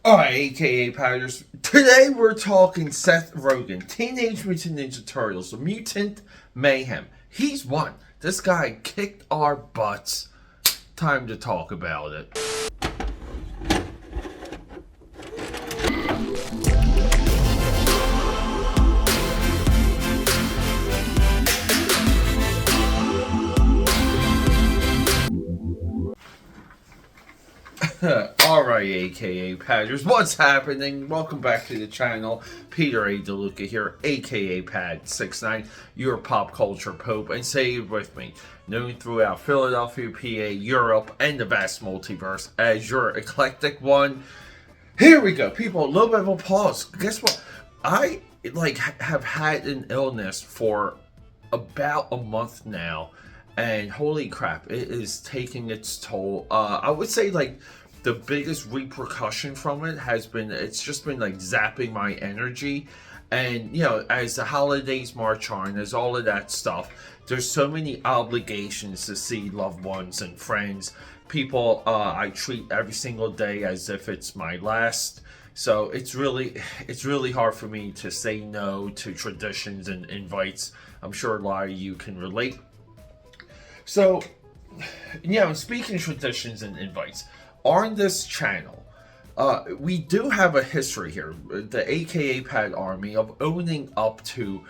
Alright, aka Powders. Today we're talking Seth Rogen, Teenage Mutant Ninja Turtles, Mutant Mayhem. He's won. This guy kicked our butts. Time to talk about it. Alright, aka Padders, what's happening? Welcome back to the channel. Peter A. DeLuca here, aka Pad69, your pop culture pope, and say it with me. Known throughout Philadelphia, PA, Europe, and the vast multiverse as your eclectic one. Here we go, people. A little bit of a pause. Guess what? I have had an illness for about a month now, and holy crap, it is taking its toll. I would say the biggest repercussion from it has been, it's just been zapping my energy. And as the holidays march on, there's all of that stuff, there's so many obligations to see loved ones and friends, people I treat every single day as if it's my last. So it's really hard for me to say no to traditions and invites. I'm sure a lot of you can relate. So speaking of traditions and invites, on this channel, we do have a history here, the AKAPAD army, of owning up to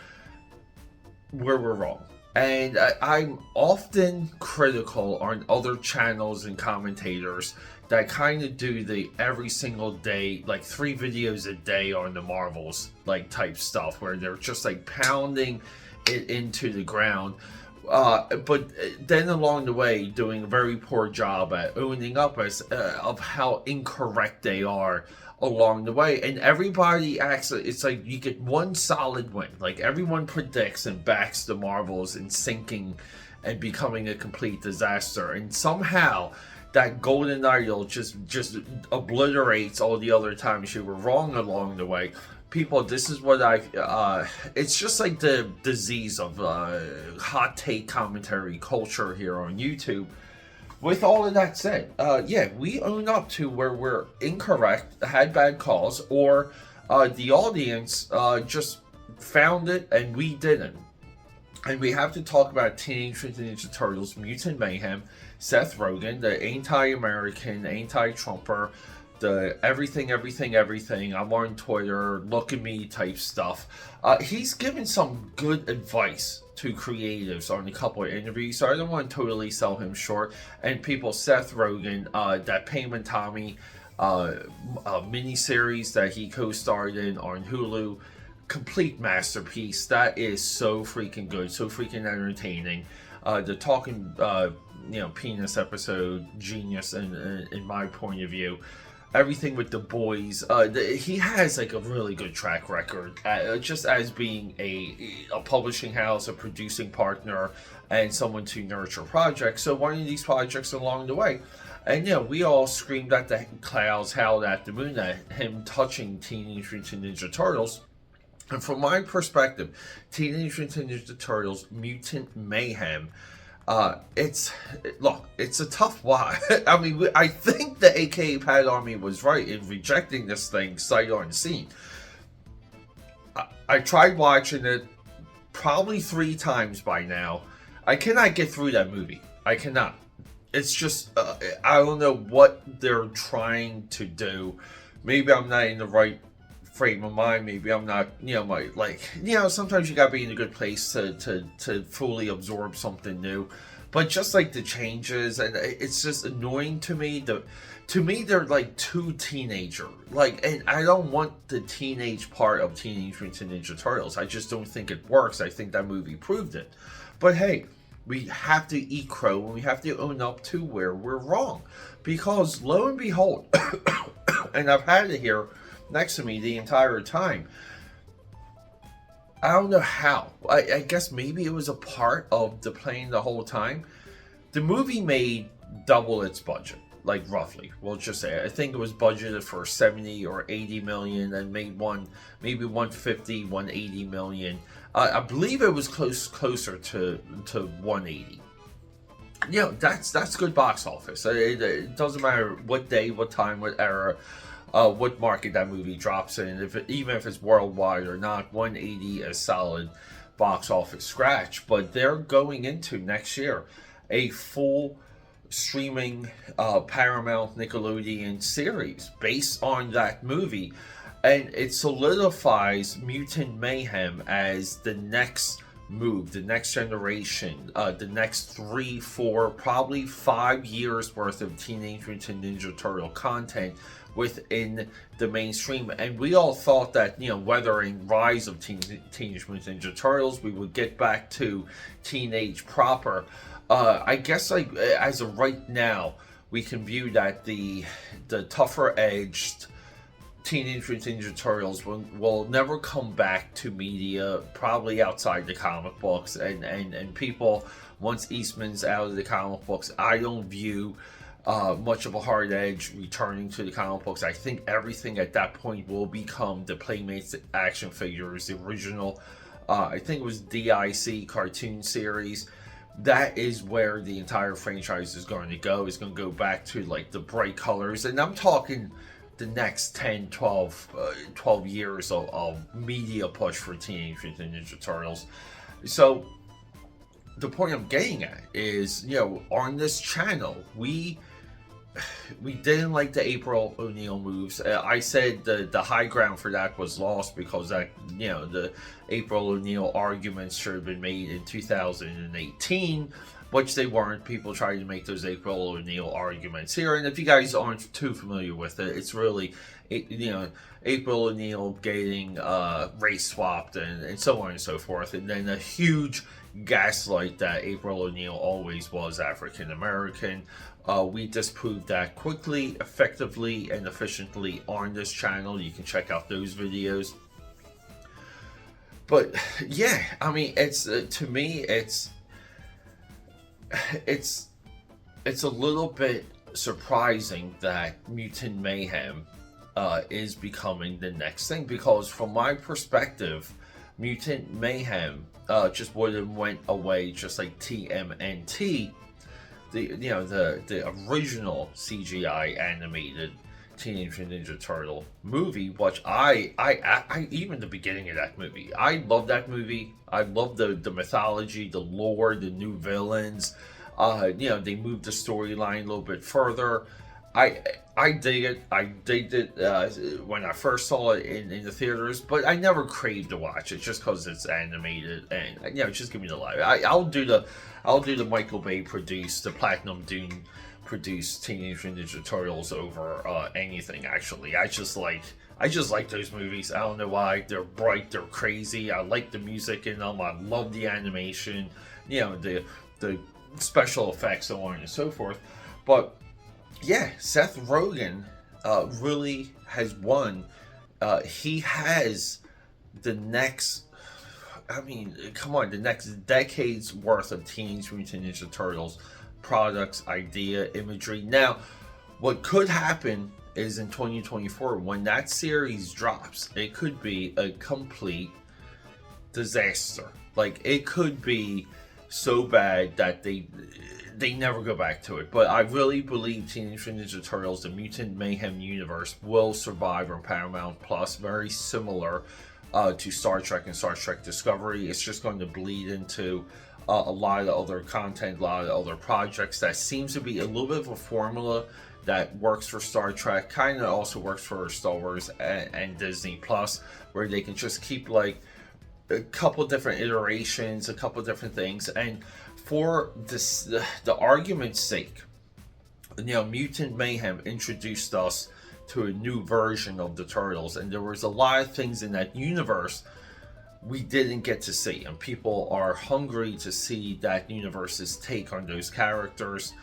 where we're wrong. And I'm often critical on other channels and commentators that kind of do the every single day, 3 videos a day on the Marvels, type stuff, where they're just pounding it into the ground. But then along the way, doing a very poor job at owning up as of how incorrect they are along the way. And everybody acts, it's like you get one solid win. Everyone predicts and backs the Marvels in sinking and becoming a complete disaster. And somehow that golden idol just obliterates all the other times you were wrong along the way. People, this is what it's just like the disease of hot take commentary culture here on YouTube. With all of that said, we own up to where we're incorrect, had bad calls, or the audience just found it and we didn't. And we have to talk about Teenage Mutant Ninja Turtles, Mutant Mayhem, Seth Rogen, the anti-American, anti-Trumper, the everything, I'm on Twitter, look at me type stuff. He's given some good advice to creatives on a couple of interviews, so I don't want to totally sell him short. And people, Seth Rogen, that Payment Tommy miniseries that he co-starred in on Hulu, complete masterpiece. That is so freaking good, so freaking entertaining. The talking penis episode, genius in my point of view. Everything with the boys, he has a really good track record, just as being a publishing house, a producing partner, and someone to nurture projects. So one of these projects along the way, and we all screamed at the clouds, howled at the moon at him touching Teenage Mutant Ninja Turtles. And from my perspective, Teenage Mutant Ninja Turtles, Mutant Mayhem, it's a tough watch. I mean, I think the AKAPAD army was right in rejecting this thing sight unseen. I tried watching it probably 3 times by now. I cannot get through that movie. I cannot. It's just, I don't know what they're trying to do. Maybe I'm not in the right frame of mind. Maybe I'm not, sometimes you gotta be in a good place to fully absorb something new. But just the changes, and it's just annoying to me. To me, they're too teenager. And I don't want the teenage part of Teenage Mutant Ninja Turtles. I just don't think it works. I think that movie proved it. But hey, we have to eat crow, and we have to own up to where we're wrong. Because lo and behold, and I've had it here next to me the entire time, I don't know how. I guess maybe it was a part of the plan the whole time. The movie made double its budget, roughly. We'll just say, I think it was budgeted for 70 or 80 million and made maybe 150, 180 million. I believe it was closer to 180. That's good box office. It doesn't matter what day, what time, what era. what market that movie drops in, even if it's worldwide or not. 180 is solid box office scratch, but they're going into next year a full streaming Paramount Nickelodeon series based on that movie, and it solidifies Mutant Mayhem as the next move, the next generation, the next 3, 4, probably 5 years worth of Teenage Mutant Ninja Turtle content within the mainstream. And we all thought that, weathering Rise of Teenage Mutant Ninja Turtles, we would get back to teenage proper. I guess, like, as of right now, we can view that the tougher edged Teenage Mutant Ninja Turtles will never come back to media, probably outside the comic books, and people, once Eastman's out of the comic books, I don't view much of a hard edge returning to the comic books. I think everything at that point will become the Playmates action figures, the original, I think it was DIC cartoon series. That is where the entire franchise is going to go. It's going to go back to, like, the bright colors, and I'm talking the next 10, 12 years of media push for Teenage Mutant Ninja Turtles. So the point I'm getting at is, on this channel, we didn't like the April O'Neil moves. I said the high ground for that was lost because that, the April O'Neil arguments should have been made in 2018, which they weren't. People tried to make those April O'Neil arguments here, and if you guys aren't too familiar with it, it's really, April O'Neil getting race swapped and so on and so forth, and then a huge gaslight that April O'Neil always was African American. We disproved that quickly, effectively, and efficiently on this channel. You can check out those videos. But yeah, I mean, it's to me, it's a little bit surprising that Mutant Mayhem is becoming the next thing, because from my perspective, Mutant Mayhem just would have went away just like TMNT, the original CGI animated Teenage Mutant Ninja Turtle movie, which I even the beginning of that movie, I love that movie. I love the mythology, the lore, the new villains. They moved the storyline a little bit further. I dig it. I digged it when I first saw it in the theaters, but I never craved to watch it just because it's animated and just give me the live. I'll do the Michael Bay produced, the Platinum Dune produced Teenage Mutant Ninja Turtles over anything. Actually, I just like those movies. I don't know why. They're bright, they're crazy. I like the music in them. I love the animation. The special effects, so on and so forth. But yeah, Seth Rogen really has won. He has the next, the next decade's worth of Teenage Mutant Ninja Turtles products, idea, imagery. Now, what could happen is in 2024, when that series drops, it could be a complete disaster. Like, it could be so bad that they never go back to it. But I really believe Teenage Mutant Ninja Turtles, the Mutant Mayhem universe, will survive on Paramount Plus, very similar to Star Trek and Star Trek Discovery. It's just going to bleed into a lot of other content, a lot of other projects. That seems to be a little bit of a formula that works for Star Trek, kind of also works for Star Wars and Disney Plus, where they can just keep like a couple different iterations, a couple different things. And for this, the argument's sake, Mutant Mayhem introduced us to a new version of the Turtles, and there was a lot of things in that universe we didn't get to see, and people are hungry to see that universe's take on those characters.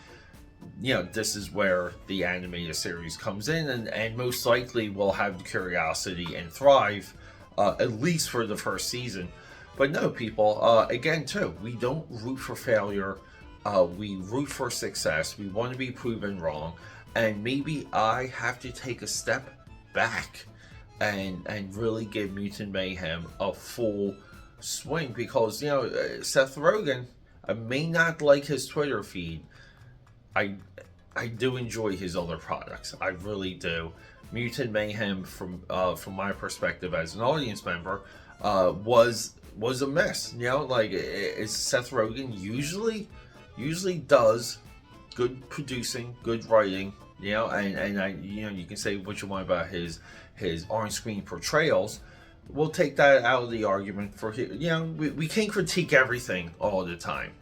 This is where the animated series comes in, and most likely will have the curiosity and thrive, at least for the first season. But no, people, again, too, we don't root for failure. We root for success. We want to be proven wrong. And maybe I have to take a step back and really give Mutant Mayhem a full swing, because, Seth Rogen, I may not like his Twitter feed. I do enjoy his other products. I really do. Mutant Mayhem, from my perspective as an audience member, was a mess. You know, like Seth Rogen usually does good producing, good writing. You know, and I, you know, you can say what you want about his on-screen portrayals. We'll take that out of the argument for, you know, we can't critique everything all the time.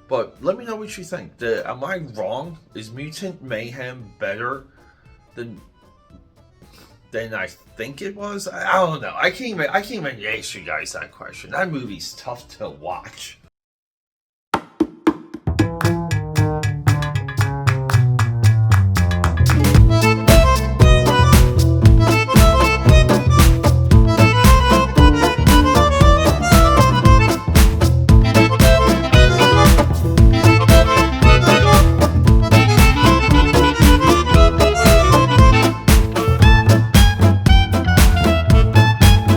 But let me know what you think. Am I wrong? Is Mutant Mayhem better than I think it was? I don't know. I can't even ask you guys that question. That movie's tough to watch.